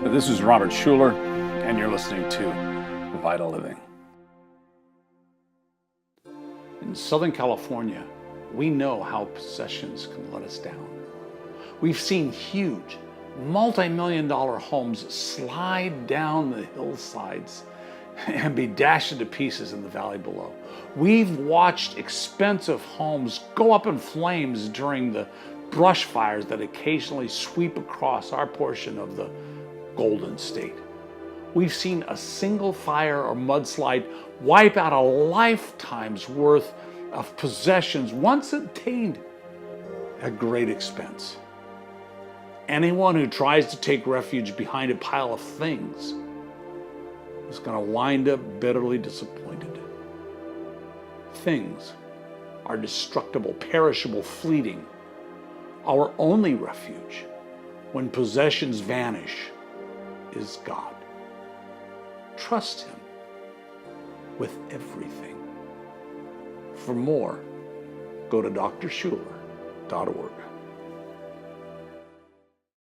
This is Robert Schuller, and you're listening to Vital Living. In Southern California, we know how possessions can let us down. We've seen huge, multi-million-dollar homes slide down the hillsides and be dashed into pieces in the valley below. We've watched expensive homes go up in flames during the brush fires that occasionally sweep across our portion of the Golden State. We've seen a single fire or mudslide wipe out a lifetime's worth of possessions once obtained at great expense. Anyone who tries to take refuge behind a pile of things is going to wind up bitterly disappointed. Things are destructible, perishable, fleeting. Our only refuge when possessions vanish is God. Trust Him with everything. For more, go to drschuller.org.